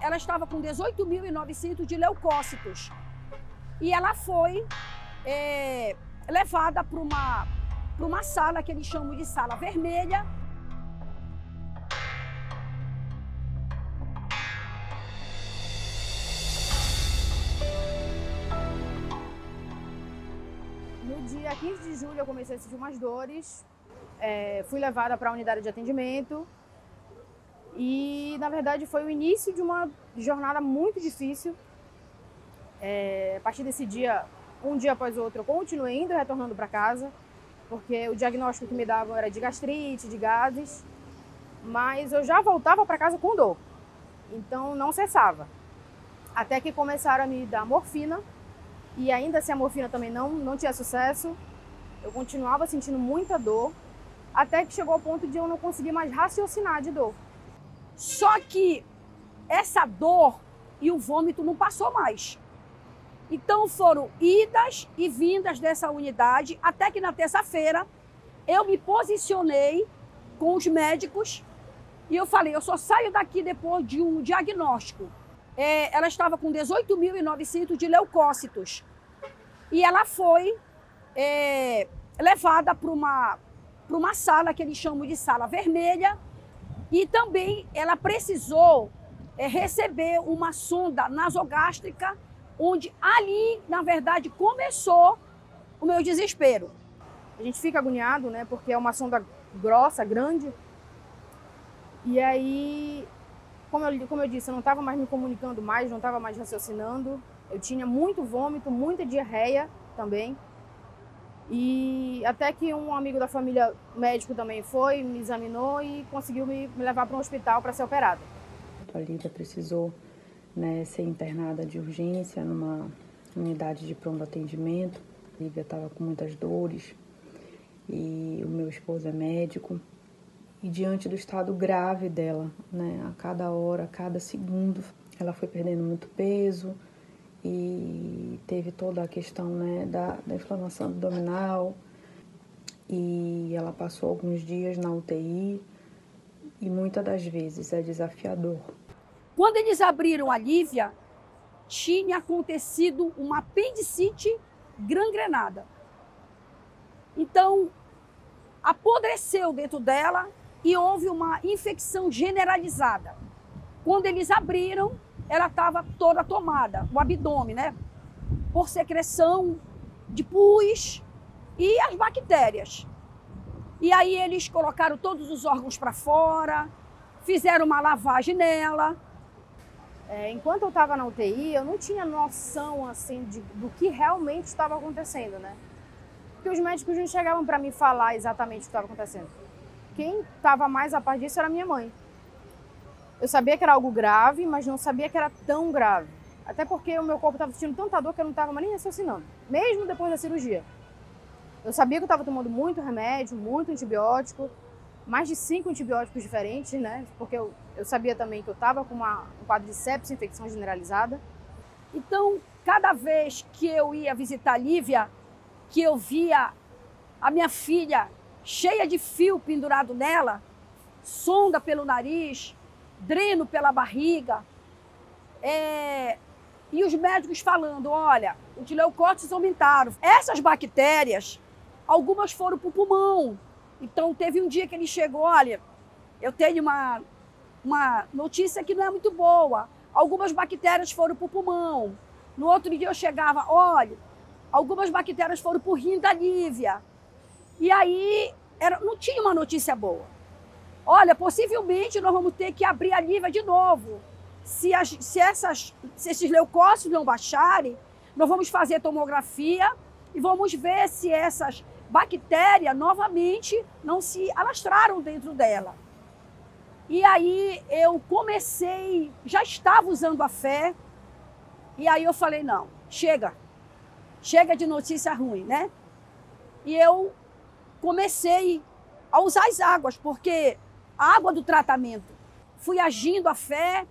ela estava com 18.900 de leucócitos. E ela foi levada para uma sala que eles chamam de sala vermelha. No dia 15 de julho eu comecei a sentir umas dores, fui levada para a unidade de atendimento e, na verdade, foi o início de uma jornada muito difícil. A partir desse dia, um dia após o outro, eu continuei indo e retornando para casa, porque o diagnóstico que me davam era de gastrite, de gases, mas eu já voltava para casa com dor, então não cessava. Até que começaram a me dar morfina, e ainda assim a morfina também não tinha sucesso, eu continuava sentindo muita dor, até que chegou ao ponto de eu não conseguir mais raciocinar de dor. Só que essa dor e o vômito não passou mais. Então foram idas e vindas dessa unidade, até que na terça-feira eu me posicionei com os médicos e eu falei, eu só saio daqui depois de um diagnóstico. Ela estava com 18.900 de leucócitos e ela foi levada para uma sala que eles chamam de sala vermelha e também ela precisou receber uma sonda nasogástrica, onde ali, na verdade, começou o meu desespero. A gente fica agoniado, né, porque é uma sonda grossa, grande, e aí, como eu disse, eu não estava mais me comunicando mais, não estava mais raciocinando, eu tinha muito vômito, muita diarreia também, e até que um amigo da família médico também foi, me examinou e conseguiu me levar para um hospital para ser operada. A Lívia precisou, né, ser internada de urgência numa unidade de pronto atendimento. A Lívia estava com muitas dores e o meu esposo é médico. E diante do estado grave dela, né, a cada hora, a cada segundo, ela foi perdendo muito peso e teve toda a questão, né, da inflamação abdominal. E ela passou alguns dias na UTI e muitas das vezes é desafiador. Quando eles abriram a Lívia, tinha acontecido uma apendicite gangrenada. Então, apodreceu dentro dela e houve uma infecção generalizada. Quando eles abriram, ela estava toda tomada, o abdômen, né? Por secreção de pus e as bactérias. E aí eles colocaram todos os órgãos para fora, fizeram uma lavagem nela. Enquanto eu estava na UTI, eu não tinha noção assim, do que realmente estava acontecendo, né? Porque os médicos não chegavam para me falar exatamente o que estava acontecendo. Quem estava mais a par disso era minha mãe. Eu sabia que era algo grave, mas não sabia que era tão grave. Até porque o meu corpo estava sentindo tanta dor que eu não estava nem raciocinando, mesmo depois da cirurgia. Eu sabia que eu estava tomando muito remédio, muito antibiótico, mais de 5 antibióticos diferentes, né? Porque eu sabia também que eu estava com um quadro de sepsis, infecção generalizada. Então, cada vez que eu ia visitar a Lívia, que eu via a minha filha cheia de fio pendurado nela, sonda pelo nariz, dreno pela barriga, e os médicos falando, olha, os leucócitos aumentaram. Essas bactérias, algumas foram para o pulmão. Então, teve um dia que ele chegou, olha, eu tenho uma notícia que não é muito boa. Algumas bactérias foram para o pulmão. No outro dia eu chegava, olha, algumas bactérias foram para o rim da Lívia. E aí, não tinha uma notícia boa. Olha, possivelmente nós vamos ter que abrir a Lívia de novo. Se esses leucócitos não baixarem, nós vamos fazer tomografia e vamos ver se essas bactérias novamente não se alastraram dentro dela. E aí eu comecei, já estava usando a fé, e aí eu falei, não, chega de notícia ruim, né? E eu comecei a usar as águas, porque a água do tratamento, fui agindo a fé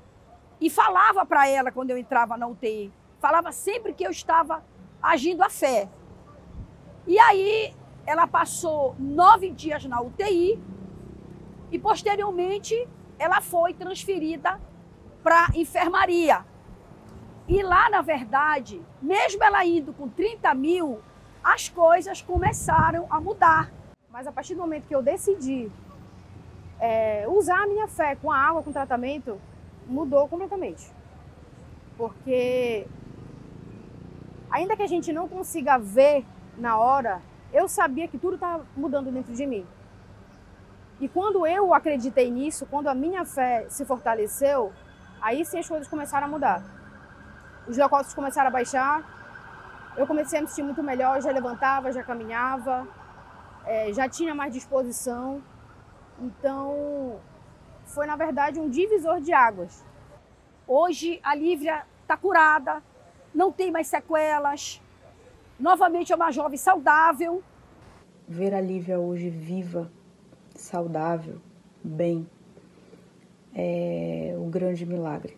e falava para ela quando eu entrava na UTI, falava sempre que eu estava agindo a fé. E aí ela passou 9 dias na UTI e posteriormente ela foi transferida para enfermaria. E lá, na verdade, mesmo ela indo com 30 mil, as coisas começaram a mudar. Mas a partir do momento que eu decidi usar a minha fé com a água, com o tratamento, mudou completamente. Porque ainda que a gente não consiga ver na hora, eu sabia que tudo estava mudando dentro de mim. E quando eu acreditei nisso, quando a minha fé se fortaleceu, aí sim as coisas começaram a mudar. Os leucócitos começaram a baixar, eu comecei a me sentir muito melhor, já levantava, já caminhava, já tinha mais disposição. Então, foi na verdade um divisor de águas. Hoje a Lívia está curada, não tem mais sequelas, novamente é uma jovem saudável. Ver a Lívia hoje viva, saudável, bem, é um grande milagre.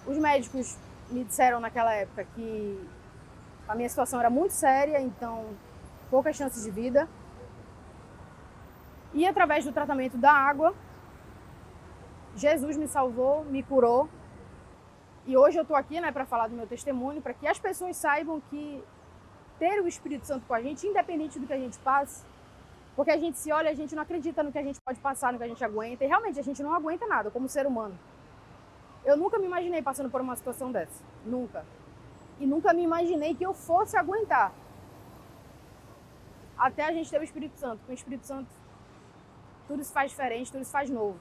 Os médicos me disseram naquela época que a minha situação era muito séria, então poucas chances de vida. E através do tratamento da água, Jesus me salvou, me curou. E hoje eu estou aqui, né, para falar do meu testemunho, para que as pessoas saibam que ter o Espírito Santo com a gente, independente do que a gente passe, porque a gente se olha, a gente não acredita no que a gente pode passar, no que a gente aguenta, e realmente a gente não aguenta nada como ser humano. Eu nunca me imaginei passando por uma situação dessa, nunca. E nunca me imaginei que eu fosse aguentar. Até a gente ter o Espírito Santo. Com o Espírito Santo, tudo se faz diferente, tudo se faz novo.